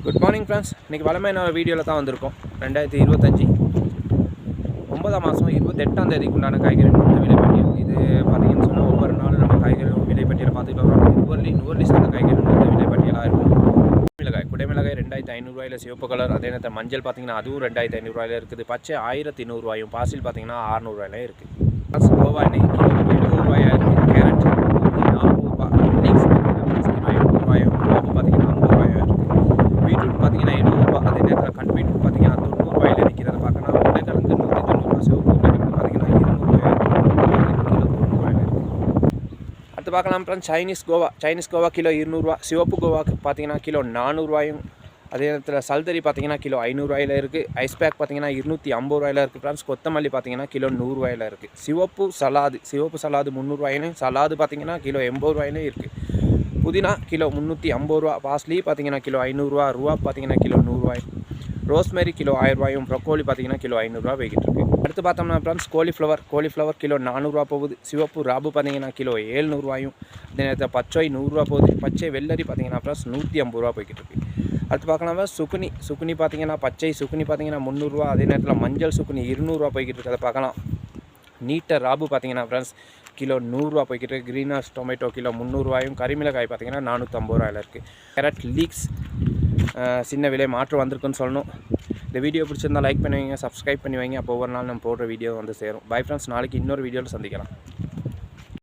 Good morning friends. இன்றைக்கி வளமையான வீடியோவில் தான் வந்திருக்கோம். 2025 9ஆம் மாதம் 28ஆம் தேதிக்கு உண்டான காய்கறி மொத்த விலைப்பட்டியல். இது பார்த்தீங்கன்னு சொன்னால் ஒவ்வொரு நாளும் நம்ம காய்கறி விலைப்பட்டியலை பார்த்துட்டு வரோம். நுவர்லி சேர்ந்த காய்கறி மொத்த விலைப்பட்டியலாக இருக்கும். குடைமிளகாய் 2500 ரூபாயில் சிவப்பு கலர். அதே நேரத்தில் மஞ்சள் பார்த்தீங்கன்னா அதுவும் 2500 ரூபாயில் இருக்குது. பச்சை 1100 ரூபாயும், பாசில் பார்த்தீங்கன்னா 600 ரூபாயிலே இருக்குது. கோவா இன்னைக்கு கிலோ 70 ரூபாயாக இருக்குது. கேரட் 40 ரூபா. லீக்ஸ் பார்த்தீங்கன்னா 500 ரூபாயும், பாபு பார்த்தீங்கன்னா 50 ரூபாயும் இருக்குது. பீட்ரூட் பார்த்தீங்கன்னா 70 ரூபா. அதே நேரத்தில் கண் பீட்ரூட் பார்த்தீங்கன்னா 90 ரூபாயில் நிற்கிறத பார்க்கலாம். உருளைக்கிழங்கு 190 ரூபா. சிவப்பு உருளைக்கிழங்கு பார்த்தீங்கன்னா 200 ரூபாய் கிலோ 90 ரூபாயில் இருக்குது. அடுத்து பார்க்கலாம் ஃப்ரெண்ட்ஸ், சைனீஸ் கோவா கிலோ 200 ரூபா. சிவப்பு கோவாக்கு பார்த்தீங்கன்னா கிலோ 400 ரூபாயும். அதே நேரத்தில் சல்தரி பார்த்தீங்கன்னா கிலோ 500 ரூபாயில் இருக்குது. ஐஸ் பேக் பார்த்தீங்கன்னா 250 ரூபாயில் இருக்குது ஃப்ரெண்ட்ஸ். கொத்தமல்லி பார்த்தீங்கன்னா கிலோ 100 ரூபாயில் இருக்குது. சிவப்பு சலாது 300 ரூபாயிலும், சலாது பார்த்தீங்கன்னா கிலோ 80 ரூபாயிலும் இருக்குது. புதினா கிலோ 350 ரூபா. பாஸ்லி பார்த்தீங்கன்னா கிலோ 500 ரூபா. ரூபா பார்த்தீங்கன்னா கிலோ 100 ரூபாய். ரோஸ்மேரி கிலோ 1000 ரூபாயும். ப்ரொக்கோலி பார்த்தீங்கன்னா கிலோ 500 ரூபா போய்கிட்டு இருக்குது. அடுத்து பார்த்தோம்னா ஃப்ரெண்ட்ஸ், கோலிஃப்ளவர் கிலோ 400 ரூபா போகுது. சிவப்பு ராபு பார்த்தீங்கன்னா கிலோ 700 ரூபாயும். அதே நேரத்தில் பச்சை 100 ரூபா போகுது. பச்சை வெள்ளரி பார்த்தீங்கன்னா ஃப்ரெண்ட்ஸ் 150 ரூபா போய்கிட்டு இருக்குது. அடுத்து பார்க்கலாம் சுக்குனி பார்த்தீங்கன்னா பச்சை சுக்குனி பார்த்தீங்கன்னா 300 ரூபா. அதே நேரத்தில் மஞ்சள் சுக்குனி 200 ரூபா போய்கிட்டு இருக்குது. அதை பார்க்கலாம். நீட்டர் ராபு பார்த்தீங்கன்னா ஃப்ரெண்ட்ஸ் கிலோ 100 ரூபா போய்கிட்டு இருக்குது. க்ரீனாஸ் டொமேட்டோ கிலோ 300 ரூபாயும். கறிமிளகாய் பார்த்தீங்கன்னா 450 ரூபாயில் இருக்குது. கேரட் லீக்ஸ் சின்ன விலை மாற்றம் வந்திருக்குன்னு சொல்லணும். இந்த வீடியோ பிடிச்சிருந்தால் லைக் பண்ணி வைங்க, சப்ஸ்கிரைப் பண்ணி வைங்க. அப்போ ஒவ்வொரு நாள் நம்ம போடுற வீடியோ வந்து சேரும். பை ஃப்ரெண்ட்ஸ், நாளைக்கு இன்னொரு வீடியோவில் சந்திக்கலாம்.